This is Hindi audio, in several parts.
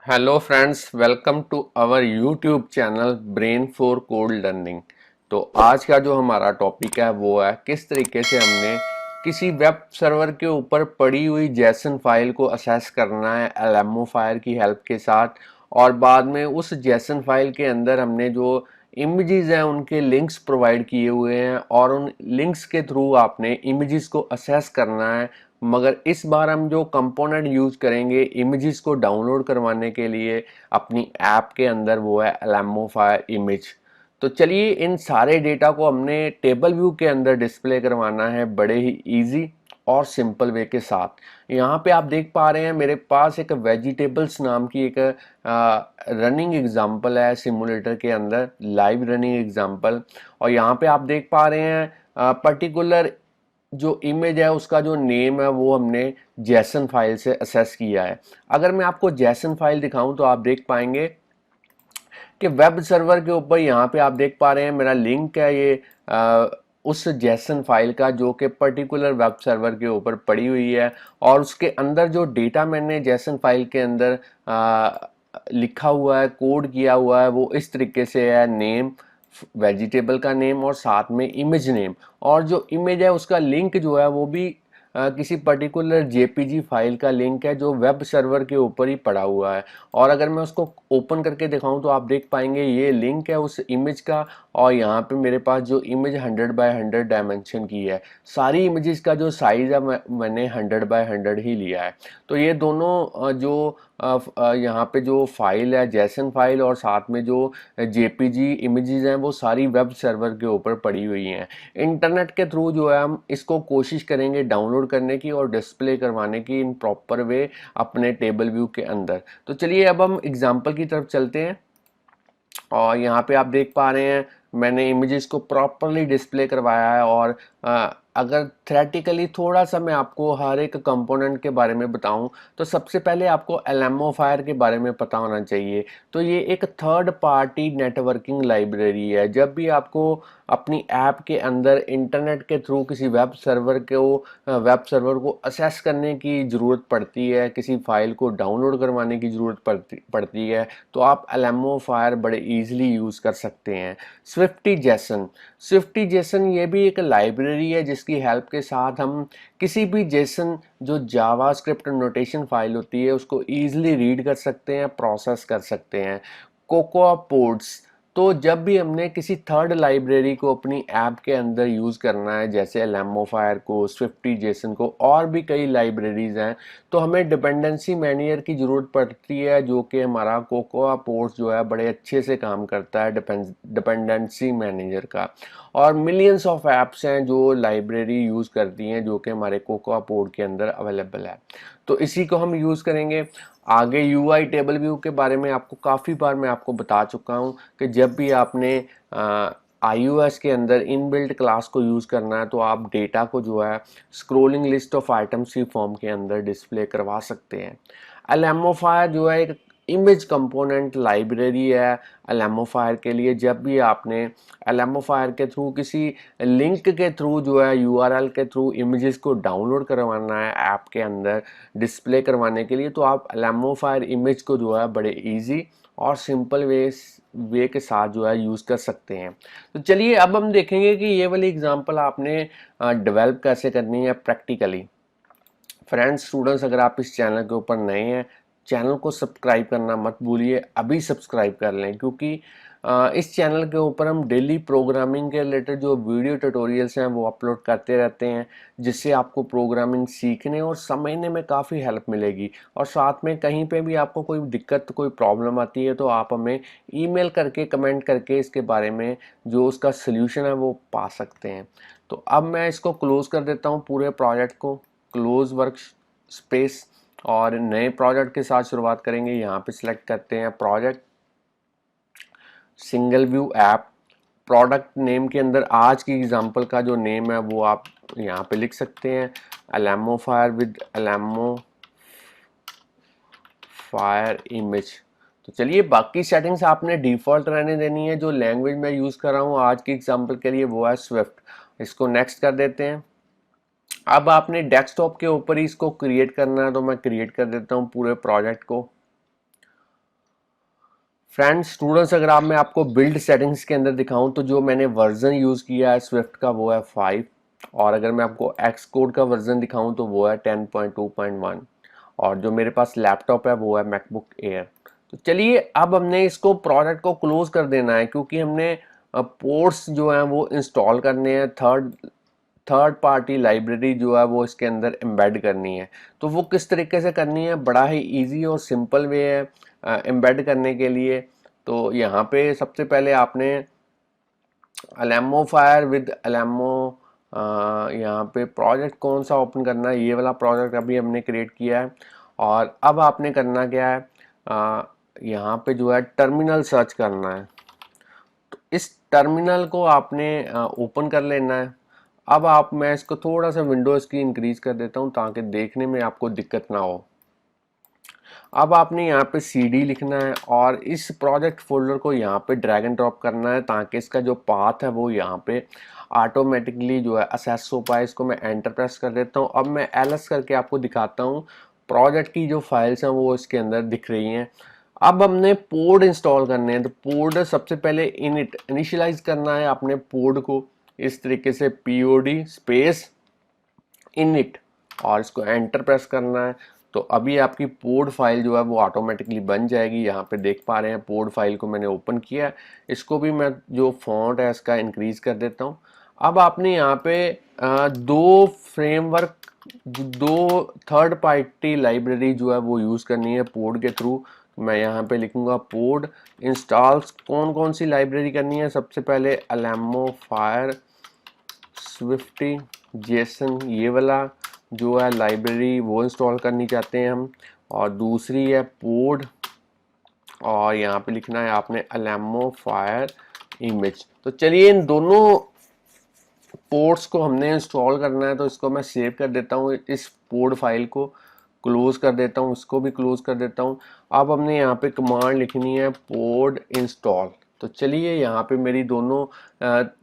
Hello friends, welcome to our YouTube channel brain for code learning. तो आज का जो हमारा टॉपिक है वो है किस तरीके से हमने किसी वेब सर्वर के ऊपर पड़ी हुई जेसन फाइल को असेस करना है एलएमओ फायर की हेल्प के साथ, और बाद में उस जेसन फाइल के अंदर हमने जो इमेजेस हैं उनके लिंक्स प्रोवाइड किए हुए हैं और उन लिंक्स के थ्रू आपने इमेजेस को असेस करना है। मगर इस बार हम जो कंपोनेंट यूज करेंगे इमेजेस को डाउनलोड करवाने के लिए अपनी ऐप के अंदर वो है एलएमओ फायर इमेज। तो चलिए इन सारे डेटा को हमने टेबल व्यू के अंदर डिस्प्ले करवाना है बड़े ही इजी और सिंपल वे के साथ। यहाँ पे आप देख पा रहे हैं मेरे पास एक वेजिटेबल्स नाम की एक रनिंग एग्जांपल है सिमुलेटर के अंदर, लाइव रनिंग एग्जांपल। और यहाँ पे आप देख पा रहे हैं पर्टिकुलर जो इमेज है उसका जो नेम है वो हमने जेसन फाइल से असेस किया है। अगर मैं आपको जेसन फाइल दिखाऊं तो आप देख पाएंगे कि वेब सर्वर के ऊपर यहाँ पे आप देख पा रहे हैं मेरा लिंक है ये उस जेसन फाइल का जो कि पर्टिकुलर वेब सर्वर के ऊपर पड़ी हुई है। और उसके अंदर जो डेटा मैंने जेसन फाइल के अंदर लिखा हुआ है, कोड किया हुआ है, वो इस तरीके से है। नेम, वेजिटेबल का नेम और साथ में इमेज नेम, और जो इमेज है उसका लिंक जो है वो भी किसी पर्टिकुलर जेपीजी फाइल का लिंक है जो वेब सर्वर के ऊपर ही पड़ा हुआ है। और अगर मैं उसको ओपन करके दिखाऊं तो आप देख पाएंगे ये लिंक है उस इमेज का। और यहाँ पे मेरे पास जो इमेज 100 बाय 100 डायमेंशन की है, सारी इमेजेस का जो साइज है मैंने 100 बाय 100 ही लिया है। तो ये दोनों जो यहाँ पे जो फाइल है जेसन फाइल और साथ में जो जेपीजी इमेजेस हैं वो सारी वेब सर्वर के ऊपर पड़ी हुई हैं। इंटरनेट के थ्रू जो है हम इसको कोशिश करेंगे डाउनलोड करने की और डिस्प्ले करवाने की इन प्रॉपर वे अपने टेबल व्यू के अंदर। तो चलिए अब हम एग्जांपल की तरफ चलते हैं। और यहाँ पे आप देख पा रहे हैं मैंने इमेजेस को प्रॉपरली डिस्प्ले करवाया है। और अगर थ्योरेटिकली थोड़ा सा मैं आपको हर एक कंपोनेंट के बारे में बताऊं तो सबसे पहले आपको एलएमओ फायर के बारे में पता होना चाहिए। तो ये एक थर्ड पार्टी नेटवर्किंग लाइब्रेरी है। जब भी आपको अपनी ऐप के अंदर इंटरनेट के थ्रू किसी वेब सर्वर को असेस करने की ज़रूरत पड़ती है, किसी फाइल को डाउनलोड करवाने की ज़रूरत पड़ती है, तो आप एलएमओ फायर बड़े इजीली यूज़ कर सकते हैं। स्विफ्टी जेसन ये भी एक लाइब्रेरी है जिसकी हेल्प के साथ हम किसी भी जेसन जो जावास्क्रिप्ट नोटेशन फाइल होती है उसको ईजिली रीड कर सकते हैं, प्रोसेस कर सकते हैं। कोकोआ पोड्स, तो जब भी हमने किसी थर्ड लाइब्रेरी को अपनी ऐप के अंदर यूज़ करना है जैसे एलएमओ फायर को, स्विफ्टी जेसन को, और भी कई लाइब्रेरीज हैं, तो हमें डिपेंडेंसी मैनेजर की ज़रूरत पड़ती है जो कि हमारा कोकोआ पोर्ट्स जो है बड़े अच्छे से काम करता है डिपेंडेंसी मैनेजर का। और मिलियंस ऑफ ऐप्स हैं जो लाइब्रेरी यूज़ करती हैं जो कि हमारे कोकोआ पोर्ट के अंदर अवेलेबल है। तो इसी को हम यूज़ करेंगे। आगे यूआई टेबल व्यू के बारे में आपको काफ़ी बार मैं आपको बता चुका हूँ कि जब भी आपने iOS के अंदर इनबिल्ट क्लास को यूज़ करना है तो आप डेटा को जो है स्क्रोलिंग लिस्ट ऑफ आइटम्स की फॉर्म के अंदर डिस्प्ले करवा सकते हैं। एलएमओफायर जो है एक इमेज कंपोनेंट लाइब्रेरी है एलएमओफायर के लिए। जब भी आपने एलएमओफायर के थ्रू किसी लिंक के थ्रू जो है यूआरएल के थ्रू इमेजेस को डाउनलोड करवाना है ऐप के अंदर डिस्प्ले करवाने के लिए, तो आप एलएमओफायर इमेज को जो है बड़े इजी और सिंपल वे के साथ जो है यूज़ कर सकते हैं। तो चलिए अब हम देखेंगे कि ये वाली एग्जांपल आपने डेवलप कैसे करनी है प्रैक्टिकली। फ्रेंड्स, स्टूडेंट्स, अगर आप इस चैनल के ऊपर नए हैं, चैनल को सब्सक्राइब करना मत भूलिए, अभी सब्सक्राइब कर लें, क्योंकि इस चैनल के ऊपर हम डेली प्रोग्रामिंग के रिलेटेड जो वीडियो ट्यूटोरियल्स हैं वो अपलोड करते रहते हैं, जिससे आपको प्रोग्रामिंग सीखने और समझने में काफ़ी हेल्प मिलेगी। और साथ में कहीं पे भी आपको कोई दिक्कत, कोई प्रॉब्लम आती है तो आप हमें ईमेल करके, कमेंट करके इसके बारे में जो उसका सल्यूशन है वो पा सकते हैं। तो अब मैं इसको क्लोज़ कर देता हूँ, पूरे प्रोजेक्ट को क्लोज वर्क स्पेस, और नए प्रोजेक्ट के साथ शुरुआत करेंगे। यहाँ पे सिलेक्ट करते हैं project, single view app. Product name के अंदर आज की एग्जांपल का जो नेम है वो आप यहाँ पे लिख सकते हैं, LMO fire with LMO fire image. तो चलिए बाकी सेटिंग्स आपने डिफॉल्ट रहने देनी है। जो लैंग्वेज मैं यूज़ कर रहा हूँ आज की एग्जांपल के लिए वो है स्विफ्ट। इसको नेक्स्ट कर देते हैं। अब आपने डेस्कटॉप के ऊपर ही इसको क्रिएट करना है, तो मैं क्रिएट कर देता हूँ पूरे प्रोजेक्ट को। फ्रेंड्स स्टूडेंट्स, अगर आप मैं आपको बिल्ड सेटिंग्स के अंदर दिखाऊं तो जो मैंने वर्जन यूज़ किया है स्विफ्ट का वो है 5, और अगर मैं आपको एक्स कोड का वर्जन दिखाऊं तो वो है 10.2.1, और जो मेरे पास लैपटॉप है वो है मैकबुक एयर। तो चलिए अब हमने इसको प्रोडक्ट को क्लोज कर देना है, क्योंकि हमने पोर्ट्स जो हैं वो इंस्टॉल करने हैं, थर्ड पार्टी लाइब्रेरी जो है वो इसके अंदर एम्बेड करनी है। तो वो किस तरीके से करनी है, बड़ा ही इजी और सिंपल वे है एम्बेड करने के लिए। तो यहाँ पे सबसे पहले आपने अलेमो फायर विद अलेमो, यहाँ पे प्रोजेक्ट कौन सा ओपन करना है, ये वाला प्रोजेक्ट अभी हमने क्रिएट किया है। और अब आपने करना क्या है, यहाँ पे जो है टर्मिनल सर्च करना है। तो इस टर्मिनल को आपने ओपन कर लेना है। अब आप, मैं इसको थोड़ा सा विंडो इसकी इंक्रीज कर देता हूँ ताकि देखने में आपको दिक्कत ना हो। अब आपने यहाँ पे CD लिखना है और इस प्रोजेक्ट फोल्डर को यहाँ पे ड्रैग एंड ड्रॉप करना है ताकि इसका जो पाथ है वो यहाँ पे ऑटोमेटिकली जो है असेस हो पाए। इसको मैं एंटर प्रेस कर देता हूँ। अब मैं LS करके आपको दिखाता हूँ, प्रोजेक्ट की जो फाइल्स हैं वो इसके अंदर दिख रही हैं। अब हमने पोर्ड इंस्टॉल करने हैं, तो पोर्ड सबसे पहले इनिशियलाइज करना है अपने पोर्ड को इस तरीके से POD स्पेस इनिट, और इसको एंटर प्रेस करना है। तो अभी आपकी पोर्ड फाइल जो है वो ऑटोमेटिकली बन जाएगी। यहाँ पे देख पा रहे हैं पोर्ड फाइल को मैंने ओपन किया। इसको भी मैं जो फॉन्ट है इसका इंक्रीज कर देता हूँ। अब आपने यहाँ पे दो फ्रेमवर्क, दो थर्ड पार्टी लाइब्रेरी जो है वो यूज़ करनी है पोर्ड के थ्रू। मैं यहाँ पे लिखूँगा पोर्ड इंस्टॉल्स, कौन कौन सी लाइब्रेरी करनी है। सबसे पहले अलेमो फायर स्विफ्टी जेसन, ये वाला जो है लाइब्रेरी वो इंस्टॉल करनी चाहते हैं हम। और दूसरी है पोर्ड, और यहाँ पे लिखना है आपने अलेमो फायर इमेज। तो चलिए इन दोनों पोर्ट्स को हमने इंस्टॉल करना है, तो इसको मैं सेव कर देता हूँ, इस पोर्ड फाइल को क्लोज कर देता हूँ, इसको भी क्लोज कर देता हूँ। अब हमने यहाँ पे कमांड लिखनी है पोर्ड इंस्टॉल। तो चलिए यहाँ पे मेरी दोनों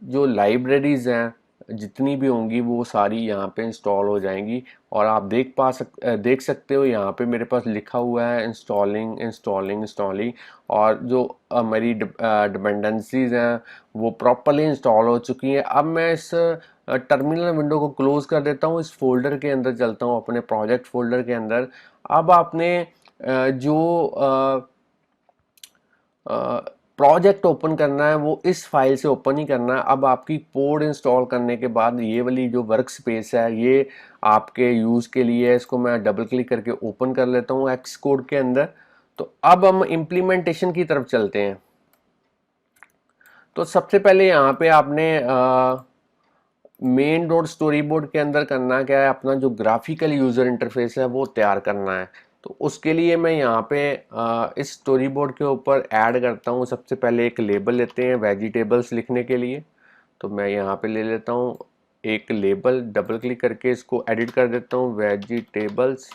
जो लाइब्रेरीज हैं जितनी भी होंगी वो सारी यहाँ पे इंस्टॉल हो जाएंगी। और आप देख सकते हो यहाँ पे मेरे पास लिखा हुआ है इंस्टॉलिंग इंस्टॉलिंग इंस्टॉलिंग, और जो मेरी डिपेंडेंसीज हैं वो प्रॉपरली इंस्टॉल हो चुकी हैं। अब मैं इस टर्मिनल विंडो को क्लोज कर देता हूँ, इस फोल्डर के अंदर चलता हूँ, अपने प्रोजेक्ट फोल्डर के अंदर। अब आपने जो प्रोजेक्ट ओपन करना है वो इस फाइल से ओपन ही करना है। अब आपकी पोर्ड इंस्टॉल करने के बाद ये वाली जो वर्क स्पेस है ये आपके यूज़ के लिए है। इसको मैं डबल क्लिक करके ओपन कर लेता हूँ एक्स कोड के अंदर। तो अब हम इम्प्लीमेंटेशन की तरफ चलते हैं। तो सबसे पहले यहाँ पे आपने मेन डॉट स्टोरी बोर्ड के अंदर करना क्या है, अपना जो ग्राफिकल यूज़र इंटरफेस है वो तैयार करना है। तो उसके लिए मैं यहाँ पे इस स्टोरी बोर्ड के ऊपर ऐड करता हूँ। सबसे पहले एक लेबल लेते हैं वेजिटेबल्स लिखने के लिए। तो मैं यहाँ पे ले लेता हूँ एक लेबल, डबल क्लिक करके इसको एडिट कर देता हूँ वेजिटेबल्स,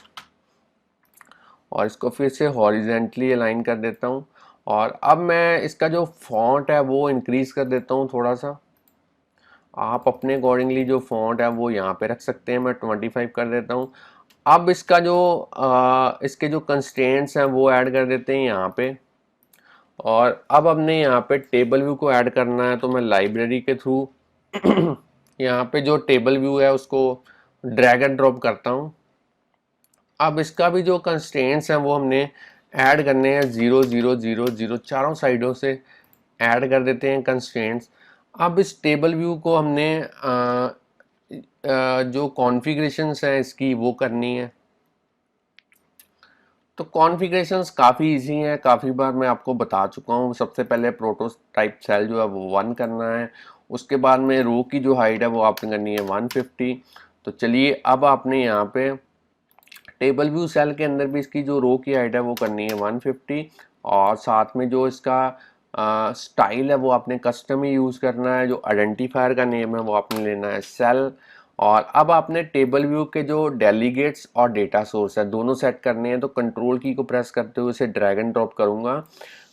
और इसको फिर से हॉरिजेंटली अलाइन कर देता हूँ। और अब मैं इसका जो फॉन्ट है वो इंक्रीज कर देता हूँ थोड़ा सा। आप अपने अकॉर्डिंगली जो फॉन्ट है वो यहाँ पे रख सकते हैं, मैं 25 कर देता हूँ। अब इसका जो इसके जो कंस्ट्रेंट्स हैं वो ऐड कर देते हैं यहाँ पे। और अब हमने यहाँ पे टेबल व्यू को ऐड करना है, तो मैं लाइब्रेरी के थ्रू यहाँ पे जो टेबल व्यू है उसको ड्रैग एंड ड्रॉप करता हूँ। अब इसका भी जो कंस्ट्रेंट्स हैं वो हमने ऐड करने हैं, 0 0 0 0 चारों साइडों से ऐड कर देते हैं कंस्ट्रेंट्स। अब इस टेबल व्यू को हमने जो कॉन्फ़िगरेशंस हैं इसकी वो करनी है। तो कॉन्फ़िगरेशंस काफ़ी इजी हैं, काफ़ी बार मैं आपको बता चुका हूँ। सबसे पहले प्रोटोटाइप सेल जो है वो 1 करना है, उसके बाद में रो की जो हाइट है वो आपने करनी है 150। तो चलिए अब आपने यहाँ पे टेबल व्यू सेल के अंदर भी इसकी जो रो की हाइट है वो करनी है 150, और साथ में जो इसका स्टाइल है वो आपने कस्टम ही यूज़ करना है। जो आइडेंटिफायर का नेम है वो आपने लेना है सेल। और अब आपने टेबल व्यू के जो डेलीगेट्स और डेटा सोर्स है दोनों सेट करने हैं। तो कंट्रोल की को प्रेस करते हुए इसे ड्रैग एंड ड्रॉप करूँगा।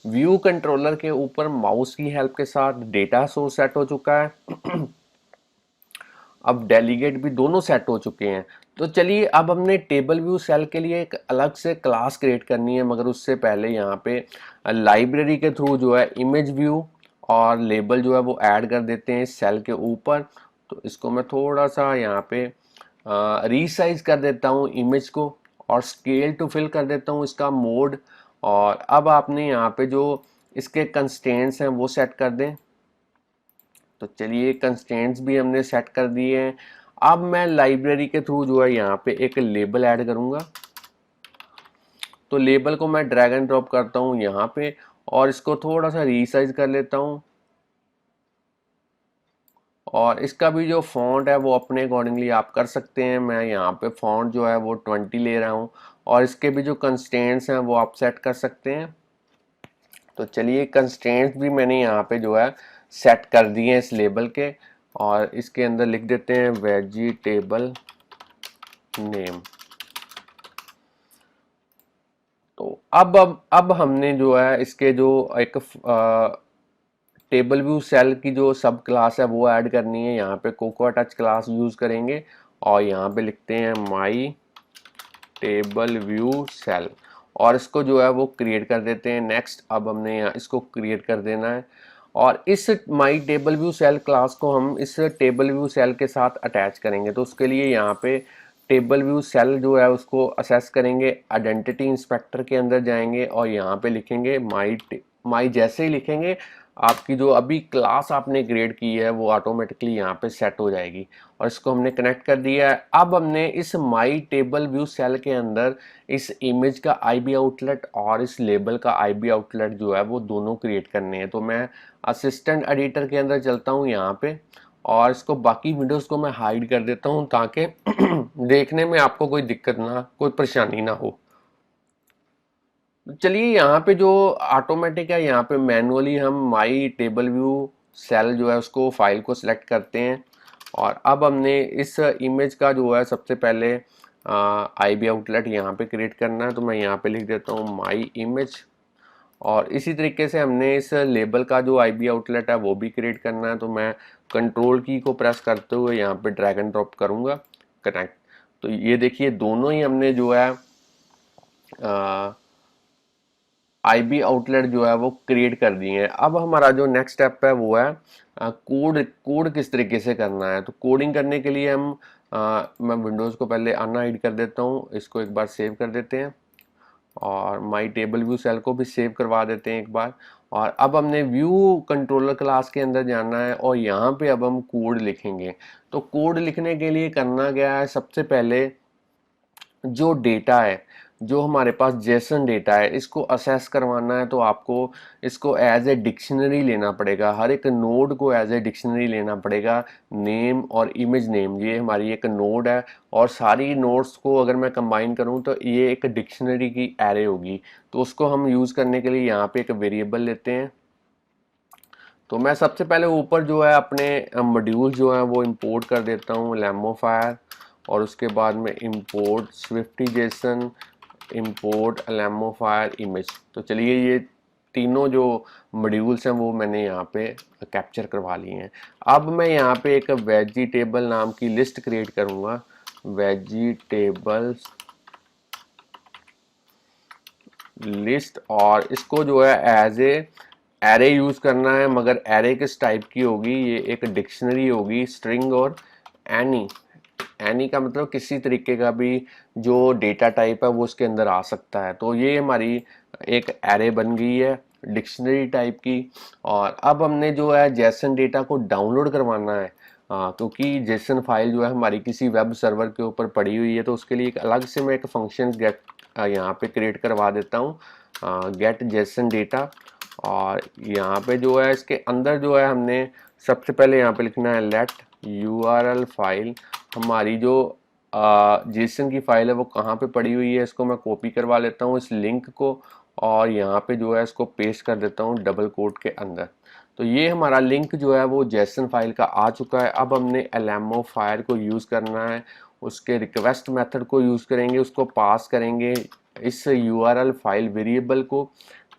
व्यू कंट्रोलर के ऊपर माउस की हेल्प के साथ डेटा सोर्स सेट हो चुका है। अब डेलीगेट भी दोनों सेट हो चुके हैं। तो चलिए अब हमने टेबल व्यू सेल के लिए एक अलग से क्लास क्रिएट करनी है, मगर उससे पहले यहाँ पे लाइब्रेरी के थ्रू जो है इमेज व्यू और लेबल जो है वो ऐड कर देते हैं इस सेल के ऊपर। तो इसको मैं थोड़ा सा यहाँ पे रीसाइज कर देता हूँ इमेज को, और स्केल टू फिल कर देता हूँ इसका मोड। और अब आपने यहाँ पे जो इसके कंस्ट्रेंट्स हैं वो सेट कर दें। तो चलिए कंस्ट्रेंट्स भी हमने सेट कर दिए हैं। अब मैं लाइब्रेरी के थ्रू जो है यहाँ पे एक लेबल ऐड करूँगा। तो लेबल को मैं ड्रैग एंड ड्रॉप करता हूँ यहाँ पे, और इसको थोड़ा सा रीसाइज कर लेता हूँ। और इसका भी जो फॉन्ट है वो अपने अकॉर्डिंगली आप कर सकते हैं। मैं यहाँ पे फॉन्ट जो है वो 20 ले रहा हूँ, और इसके भी जो कंस्ट्रेंट्स हैं वो आप सेट कर सकते हैं। तो चलिए कंस्ट्रेंट्स भी मैंने यहाँ पे जो है सेट कर दिए हैं इस लेबल के, और इसके अंदर लिख देते हैं वेजिटेबल नेम। तो अब हमने जो है इसके जो एक टेबल व्यू सेल की जो सब क्लास है वो ऐड करनी है। यहाँ पे कोकोआ टच क्लास यूज करेंगे, और यहाँ पे लिखते हैं माई टेबल व्यू सेल, और इसको जो है वो क्रिएट कर देते हैं। नेक्स्ट अब हमने यहाँ इसको क्रिएट कर देना है, और इस my table view cell class को हम इस टेबल व्यू सेल के साथ अटैच करेंगे। तो उसके लिए यहाँ पे टेबल व्यू सेल जो है उसको असेस करेंगे, आइडेंटिटी इंस्पेक्टर के अंदर जाएंगे, और यहाँ पे लिखेंगे माई जैसे ही लिखेंगे आपकी जो अभी क्लास आपने क्रिएट की है वो ऑटोमेटिकली यहाँ पे सेट हो जाएगी। और इसको हमने कनेक्ट कर दिया है। अब हमने इस माई टेबल व्यू सेल के अंदर इस इमेज का आईबी आउटलेट और इस लेबल का आईबी आउटलेट जो है वो दोनों क्रिएट करने हैं। तो मैं असिस्टेंट एडिटर के अंदर चलता हूँ यहाँ पे, और इसको बाकी विंडोज़ को मैं हाइड कर देता हूँ ताकि देखने में आपको कोई दिक्कत ना, कोई परेशानी ना हो। चलिए यहाँ पे जो ऑटोमेटिक है, यहाँ पे मैनुअली हम माई टेबल व्यू सेल जो है उसको फाइल को सिलेक्ट करते हैं। और अब हमने इस इमेज का जो है सबसे पहले आईबी आउटलेट यहाँ पे क्रिएट करना है। तो मैं यहाँ पे लिख देता हूँ माई इमेज, और इसी तरीके से हमने इस लेबल का जो आईबी आउटलेट है वो भी क्रिएट करना है। तो मैं कंट्रोल की को प्रेस करते हुए यहाँ पे ड्रैग एंड ड्रॉप करूँगा, कनेक्ट। तो ये देखिए दोनों ही हमने जो है आईबी आउटलेट जो है वो क्रिएट कर दिए हैं। अब हमारा जो नेक्स्ट स्टेप है वो है कोड किस तरीके से करना है। तो कोडिंग करने के लिए मैं विंडोज़ को पहले अनहाइड कर देता हूँ, इसको एक बार सेव कर देते हैं, और माई टेबल व्यू सेल को भी सेव करवा देते हैं एक बार। और अब हमने व्यू कंट्रोलर क्लास के अंदर जाना है, और यहाँ पे अब हम कोड लिखेंगे। तो कोड लिखने के लिए करना क्या है, सबसे पहले जो डेटा है, जो हमारे पास जेसन डेटा है, इसको असेस करवाना है। तो आपको इसको एज ए डिक्शनरी लेना पड़ेगा, हर एक नोड को एज ए डिक्शनरी लेना पड़ेगा। नेम और इमेज नेम ये हमारी एक नोड है, और सारी नोड्स को अगर मैं कंबाइन करूं तो ये एक डिक्शनरी की एरे होगी। तो उसको हम यूज़ करने के लिए यहाँ पे एक वेरिएबल लेते हैं। तो मैं सबसे पहले ऊपर जो है अपने मॉड्यूल जो है वो इंपोर्ट कर देता हूँ लेमोफायर, और उसके बाद में import SwiftyJSON, import Alamofire image. तो चलिए ये तीनों जो मॉड्यूल्स हैं वो मैंने यहाँ पे कैप्चर करवा लिए हैं। अब मैं यहाँ पे एक वेजिटेबल नाम की लिस्ट क्रिएट करूँगा, वेजिटेबल्स लिस्ट, और इसको जो है एज ए एरे यूज करना है। मगर एरे किस टाइप की होगी, ये एक डिक्शनरी होगी, स्ट्रिंग और एनी। एनी का मतलब किसी तरीके का भी जो डेटा टाइप है वो उसके अंदर आ सकता है। तो ये हमारी एक एरे बन गई है डिक्शनरी टाइप की। और अब हमने जो है जेसन डेटा को डाउनलोड करवाना है, क्योंकि जेसन फाइल जो है हमारी किसी वेब सर्वर के ऊपर पड़ी हुई है। तो उसके लिए एक अलग से मैं एक फंक्शन गेट यहाँ पे क्रिएट करवा देता हूँ, गेट जेसन डेटा। और यहाँ पे जो है इसके अंदर जो है हमने सबसे पहले यहाँ पे लिखना है लेट यूआरएल फाइल। हमारी जो जेसन की फाइल है वो कहाँ पे पड़ी हुई है, इसको मैं कॉपी करवा लेता हूँ इस लिंक को, और यहाँ पे जो है इसको पेस्ट कर देता हूँ डबल कोट के अंदर। तो ये हमारा लिंक जो है वो जेसन फाइल का आ चुका है। अब हमने लेमोफायर को यूज़ करना है, उसके रिक्वेस्ट मेथड को यूज़ करेंगे, उसको पास करेंगे इस यूआरएल फाइल वेरिएबल को,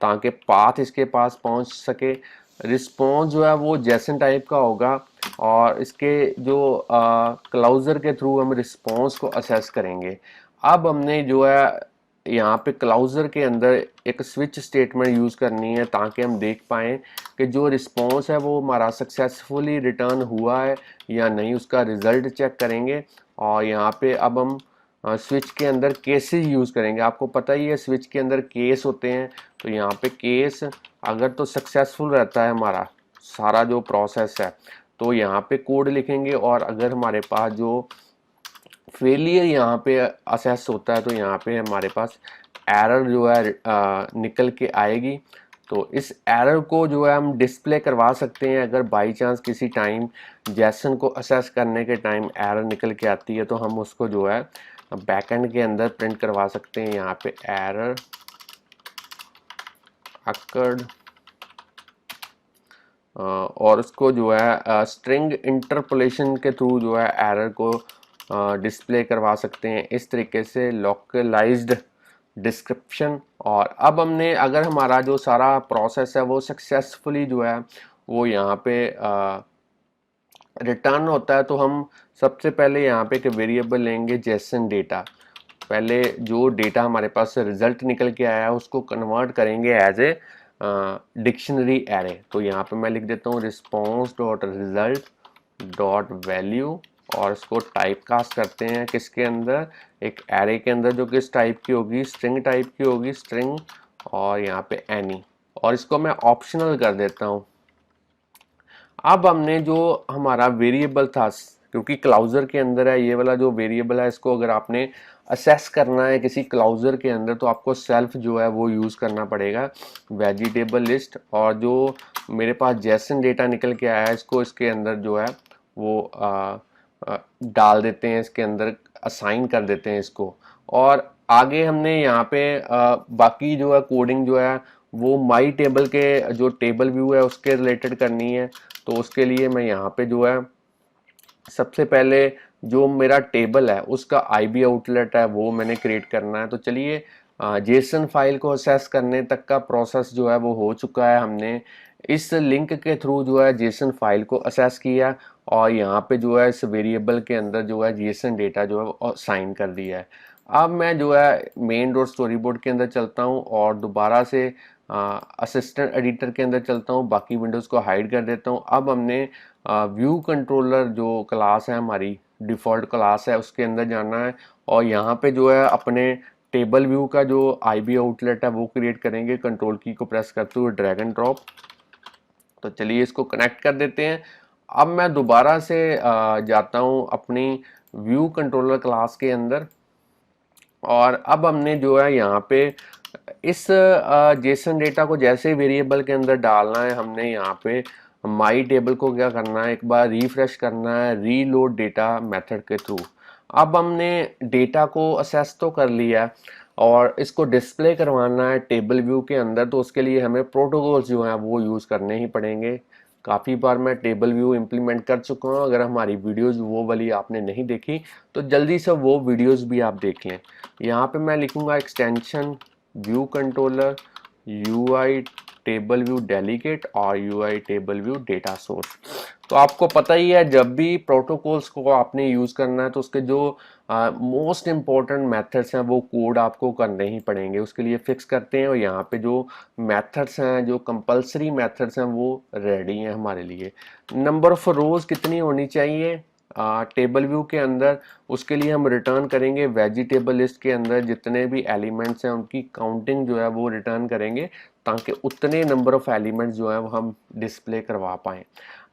ताकि पाथ इसके पास पहुंच सके। रिस्पॉन्स जो है वो जेसन टाइप का होगा, और इसके जो क्लाउजर के थ्रू हम रिस्पॉन्स को असेस करेंगे। अब हमने जो है यहाँ पे क्लाउजर के अंदर एक स्विच स्टेटमेंट यूज़ करनी है ताकि हम देख पाएँ कि जो रिस्पॉन्स है वो हमारा सक्सेसफुली रिटर्न हुआ है या नहीं, उसका रिज़ल्ट चेक करेंगे। और यहाँ पे अब हम स्विच के अंदर केसेस यूज़ करेंगे। आपको पता ही है स्विच के अंदर केस होते हैं, तो यहाँ पे केस अगर तो सक्सेसफुल रहता है हमारा सारा जो प्रोसेस है तो यहाँ पे कोड लिखेंगे, और अगर हमारे पास जो फेलियर यहाँ पे असेस होता है तो यहाँ पे हमारे पास एरर जो है निकल के आएगी। तो इस एरर को जो है हम डिस्प्ले करवा सकते हैं। अगर बाई चांस किसी टाइम जेसन को असेस करने के टाइम एरर निकल के आती है तो हम उसको जो है बैकएंड के अंदर प्रिंट करवा सकते हैं। यहाँ पे एरर अकर्ड और उसको जो है स्ट्रिंग इंटरपोलेशन के थ्रू जो है एरर को डिस्प्ले करवा सकते हैं, इस तरीके से लोकलाइज्ड डिस्क्रिप्शन। और अब हमने अगर हमारा जो सारा प्रोसेस है वो सक्सेसफुली जो है वो यहाँ पे रिटर्न होता है, तो हम सबसे पहले यहाँ पे एक वेरिएबल लेंगे जेसन डेटा। पहले जो डेटा हमारे पास रिजल्ट निकल के आया है उसको कन्वर्ट करेंगे एज ए डिक्शनरी एरे। तो यहाँ पे मैं लिख देता हूँ response dot result dot value, और इसको टाइप कास्ट करते हैं किसके अंदर, एक एरे के अंदर, जो किस टाइप की होगी, स्ट्रिंग टाइप की होगी, स्ट्रिंग, और यहाँ पे एनी, और इसको मैं ऑप्शनल कर देता हूँ। अब हमने जो हमारा वेरिएबल था, क्योंकि क्लाउजर के अंदर है ये वाला जो वेरिएबल है, इसको अगर आपने असेस करना है किसी क्लाउजर के अंदर तो आपको सेल्फ जो है वो यूज़ करना पड़ेगा वेजिटेबल लिस्ट। और जो मेरे पास जेसन डेटा निकल के आया है इसको इसके अंदर जो है वो डाल देते हैं, इसके अंदर असाइन कर देते हैं इसको। और आगे हमने यहाँ पे बाकी जो है कोडिंग जो है वो माई टेबल के जो टेबल व्यू है उसके रिलेटेड करनी है। तो उसके लिए मैं यहाँ पे जो है सबसे पहले जो मेरा टेबल है उसका आईबी आउटलेट है वो मैंने क्रिएट करना है। तो चलिए जेसन फाइल को असेस करने तक का प्रोसेस जो है वो हो चुका है। हमने इस लिंक के थ्रू जो है जेसन फाइल को असेस किया और यहाँ पे जो है इस वेरिएबल के अंदर जो है जेसन डेटा जो है वो साइन कर दिया है। अब मैं जो है मेन डॉट स्टोरी बोर्ड के अंदर चलता हूँ और दोबारा से असिस्टेंट एडिटर के अंदर चलता हूँ, बाकी विंडोज़ को हाइड कर देता हूँ। अब हमने व्यू कंट्रोलर जो क्लास है हमारी डिफ़ॉल्ट क्लास है उसके अंदर जाना है और यहाँ पे जो है अपने टेबल व्यू का जो आईबी आउटलेट है वो क्रिएट करेंगे। कंट्रोल की को प्रेस करते हुए ड्रैग एंड ड्रॉप। तो चलिए इसको कनेक्ट कर देते हैं। अब मैं दोबारा से जाता हूँ अपनी व्यू कंट्रोलर क्लास के अंदर और अब हमने जो है यहाँ पे इस जेसन डेटा को जैसे वेरिएबल के अंदर डालना है, हमने यहाँ पे माई टेबल को क्या करना है, एक बार रिफ्रेश करना है रीलोड डेटा मेथड के थ्रू। अब हमने डेटा को असेस तो कर लिया है और इसको डिस्प्ले करवाना है टेबल व्यू के अंदर, तो उसके लिए हमें प्रोटोकॉल्स जो हैं वो यूज़ करने ही पड़ेंगे। काफ़ी बार मैं टेबल व्यू इम्प्लीमेंट कर चुका हूँ। अगर हमारी वीडियोज़ वो वाली आपने नहीं देखी तो जल्दी से वो वीडियोज़ भी आप देख लें। यहाँ पे मैं लिखूँगा extension view controller UI table view delegate और UI table view data source. तो आपको पता ही है जब भी प्रोटोकॉल्स को आपने यूज़ करना है तो उसके जो मोस्ट इम्पॉर्टेंट मेथड्स हैं वो कोड आपको करने ही पड़ेंगे, उसके लिए फिक्स करते हैं। और यहाँ पे जो मेथड्स हैं, जो कंपलसरी मेथड्स हैं वो रेडी हैं हमारे लिए। नंबर ऑफ रोज़ कितनी होनी चाहिए टेबल व्यू के अंदर, उसके लिए हम रिटर्न करेंगे वेजिटेबल लिस्ट के अंदर जितने भी एलिमेंट्स हैं उनकी काउंटिंग जो है वो रिटर्न करेंगे ताकि उतने नंबर ऑफ एलिमेंट्स जो है वो हम डिस्प्ले करवा पाएँ।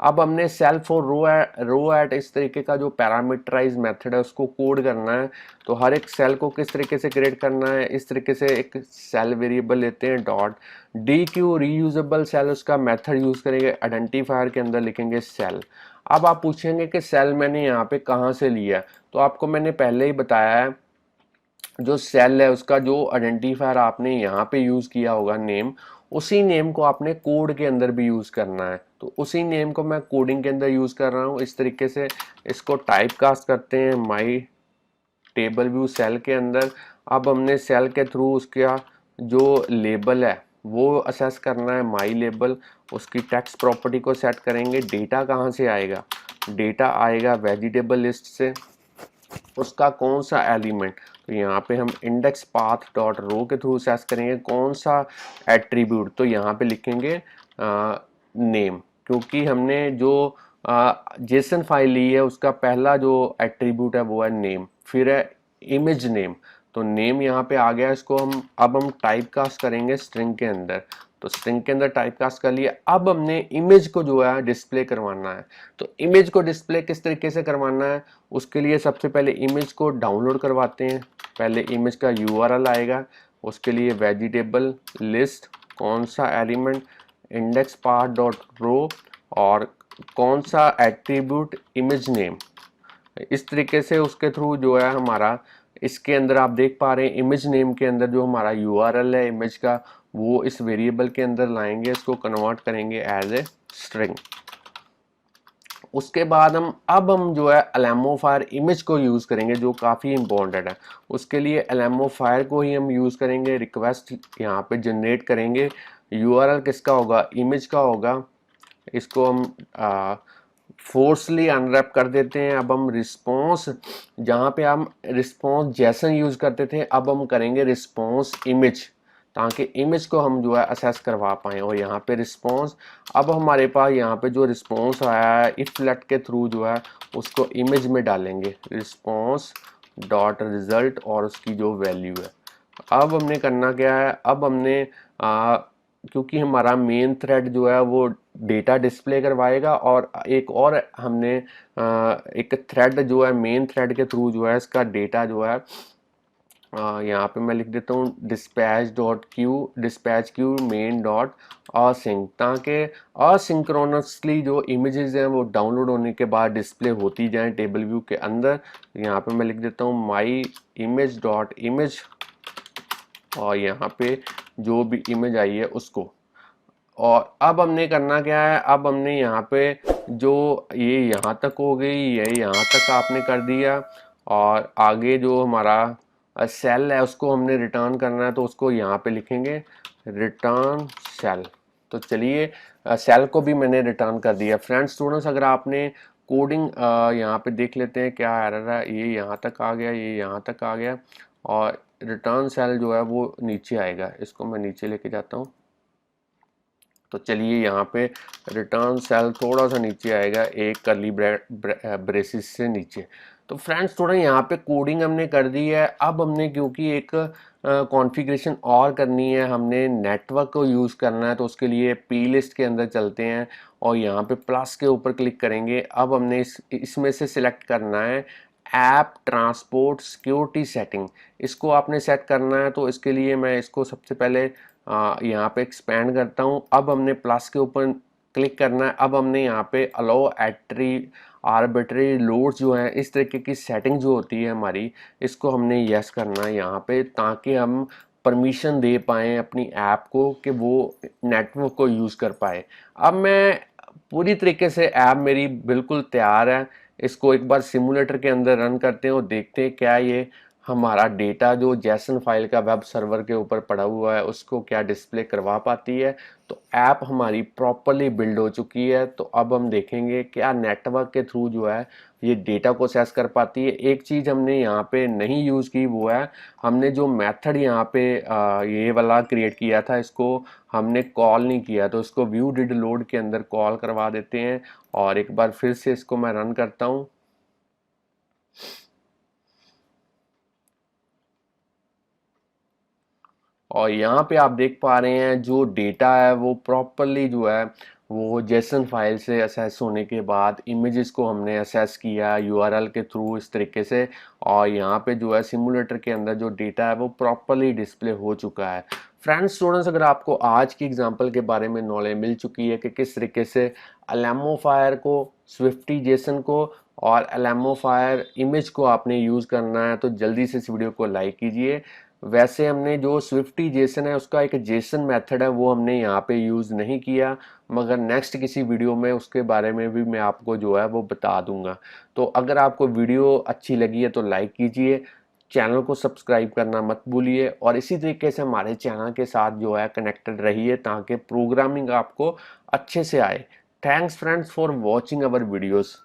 अब हमने सेल्फ और रो एट इस तरीके का जो पैरामीटराइज मेथड है उसको कोड करना है। तो हर एक सेल को किस तरीके से क्रिएट करना है, इस तरीके से एक सेल वेरिएबल लेते हैं डॉट DQ रीयूजेबल सेल, उसका मेथड यूज़ करेंगे, आइडेंटिफायर के अंदर लिखेंगे सेल। अब आप पूछेंगे कि सेल मैंने यहाँ पे कहाँ से लिया, तो आपको मैंने पहले ही बताया है जो सेल है उसका जो आइडेंटिफायर आपने यहाँ पे यूज़ किया होगा नेम, उसी नेम को आपने कोड के अंदर भी यूज़ करना है। तो उसी नेम को मैं कोडिंग के अंदर यूज़ कर रहा हूँ। इस तरीके से इसको टाइप कास्ट करते हैं माई टेबल व्यू सेल के अंदर। अब हमने सेल के थ्रू उसका जो लेबल है वो असेस करना है माई लेबल, उसकी टेक्स्ट प्रॉपर्टी को सेट करेंगे। डेटा कहाँ से आएगा, डेटा आएगा वेजिटेबल लिस्ट से, उसका कौन सा एलिमेंट, तो यहाँ पे हम इंडेक्स पाथ डॉट रो के थ्रू एक्सेस करेंगे कौन सा एट्रीब्यूट, तो यहाँ पे लिखेंगे नेम, क्योंकि हमने जो जेसन फाइल ली है उसका पहला जो एट्रीब्यूट है वो है नेम, फिर है इमेज नेम, तो नेम यहाँ पे आ गया। इसको हम टाइप कास्ट करेंगे स्ट्रिंग के अंदर, तो स्ट्रिंग के अंदर टाइप कास्ट कर लिया। अब हमने इमेज को जो है डिस्प्ले करवाना है, तो इमेज को डिस्प्ले किस तरीके से करवाना है, उसके लिए सबसे पहले इमेज को डाउनलोड करवाते हैं। पहले इमेज का यूआरएल आएगा, उसके लिए वेजिटेबल लिस्ट, कौन सा element, index path dot row, और कौन सा एट्रीब्यूट, इमेज नेम। इस तरीके से उसके थ्रू जो है हमारा, इसके अंदर आप देख पा रहे हैं इमेज नेम के अंदर जो हमारा यूआरएल है इमेज का, वो इस वेरिएबल के अंदर लाएंगे, इसको कन्वर्ट करेंगे एज ए स्ट्रिंग। उसके बाद हम जो है एलेमोफायर इमेज को यूज़ करेंगे, जो काफ़ी इंपॉर्टेंट है। उसके लिए एलेमोफायर को ही हम यूज़ करेंगे, रिक्वेस्ट यहाँ पे जनरेट करेंगे। यूआरएल किसका होगा, इमेज का होगा। इसको हम फोर्सली अनरैप कर देते हैं। अब हम रिस्पॉन्स, जहाँ पे हम रिस्पॉन्स जैसन यूज़ करते थे, अब हम करेंगे रिस्पॉन्स इमेज, ताकि इमेज को हम जो है असेस करवा पाएँ। और यहाँ पे रिस्पॉन्स, अब हमारे पास यहाँ पे जो रिस्पॉन्स आया है इफ लेट के थ्रू जो है उसको इमेज में डालेंगे, रिस्पॉन्स डॉट रिजल्ट, और उसकी जो वैल्यू है। अब हमने करना क्या है, अब हमने क्योंकि हमारा मेन थ्रेड जो है वो डेटा डिस्प्ले करवाएगा, और एक और हमने एक थ्रेड जो है मेन थ्रेड के थ्रू जो है इसका डेटा जो है यहाँ पे मैं लिख देता हूँ dispatch Q main dot async, ताकि असिंक्रोनसली जो इमेजेस हैं वो डाउनलोड होने के बाद डिस्प्ले होती जाएं टेबल व्यू के अंदर। यहाँ पे मैं लिख देता हूँ माई इमेज डॉट इमेज, और यहाँ पे जो भी इमेज आई है उसको। और अब हमने करना क्या है, अब हमने यहाँ पे जो ये यहाँ तक हो गई, ये यहाँ तक आपने कर दिया, और आगे जो हमारा सेल है उसको हमने रिटर्न करना है, तो उसको यहाँ पे लिखेंगे रिटर्न सेल। तो चलिए सेल को भी मैंने रिटर्न कर दिया। फ्रेंड्स स्टूडेंट्स, अगर आपने कोडिंग यहाँ पे देख लेते हैं क्या एरर है, ये यहाँ तक आ गया, ये यहाँ तक आ गया, और रिटर्न सेल जो है वो नीचे आएगा। इसको मैं नीचे लेके जाता हूँ, तो चलिए यहाँ पे रिटर्न सेल थोड़ा सा नीचे आएगा, एक कर्ली ब्रेसिस से नीचे। तो फ्रेंड्स थोड़ा यहाँ पे कोडिंग हमने कर दी है। अब हमने क्योंकि एक कॉन्फ़िगरेशन और करनी है, हमने नेटवर्क को यूज़ करना है, तो उसके लिए पी लिस्ट के अंदर चलते हैं और यहाँ पे प्लस के ऊपर क्लिक करेंगे। अब हमने इसमें से सिलेक्ट करना है ऐप ट्रांसपोर्ट सिक्योरिटी सेटिंग, इसको आपने सेट करना है। तो इसके लिए मैं इसको सबसे पहले यहाँ पे एक्सपेंड करता हूँ। अब हमने प्लस के ऊपर क्लिक करना है। अब हमने यहाँ पे अलाउ आर्बिट्रेरी लोड्स जो हैं, इस तरीके की सेटिंग जो होती है हमारी, इसको हमने यस करना है यहाँ पे, ताकि हम परमिशन दे पाएँ अपनी ऐप को कि वो नेटवर्क को यूज़ कर पाए। अब मैं पूरी तरीके से ऐप मेरी बिल्कुल तैयार है। इसको एक बार सिमुलेटर के अंदर रन करते हैं और देखते हैं क्या ये हमारा डेटा जो जेसन फाइल का वेब सर्वर के ऊपर पड़ा हुआ है उसको क्या डिस्प्ले करवा पाती है। तो ऐप हमारी प्रॉपरली बिल्ड हो चुकी है। तो अब हम देखेंगे क्या नेटवर्क के थ्रू जो है ये डेटा को असेस कर पाती है। एक चीज़ हमने यहाँ पे नहीं यूज़ की, वो है हमने जो मेथड यहाँ पे ये वाला क्रिएट किया था, इसको हमने कॉल नहीं किया। तो इसको व्यू डिड लोड के अंदर कॉल करवा देते हैं, और एक बार फिर से इसको मैं रन करता हूँ। और यहाँ पे आप देख पा रहे हैं जो डेटा है वो प्रॉपरली जो है वो जेसन फाइल से असेस होने के बाद इमेजेस को हमने असेस किया यूआरएल के थ्रू इस तरीके से। और यहाँ पे जो है सिमुलेटर के अंदर जो डेटा है वो प्रॉपरली डिस्प्ले हो चुका है। फ्रेंड्स स्टूडेंट्स, अगर आपको आज की एग्जांपल के बारे में नॉलेज मिल चुकी है कि किस तरीके से एलेमोफायर को, स्विफ्टी जेसन को और एलेमोफायर इमेज को आपने यूज़ करना है, तो जल्दी से इस वीडियो को लाइक कीजिए। वैसे हमने जो स्विफ्टी जेसन है उसका एक जेसन मेथड है वो हमने यहाँ पे यूज़ नहीं किया, मगर नेक्स्ट किसी वीडियो में उसके बारे में भी मैं आपको जो है वो बता दूंगा। तो अगर आपको वीडियो अच्छी लगी है तो लाइक कीजिए, चैनल को सब्सक्राइब करना मत भूलिए, और इसी तरीके से हमारे चैनल के साथ जो है कनेक्टेड रहिए ताकि प्रोग्रामिंग आपको अच्छे से आए। Thanks friends for watching our videos.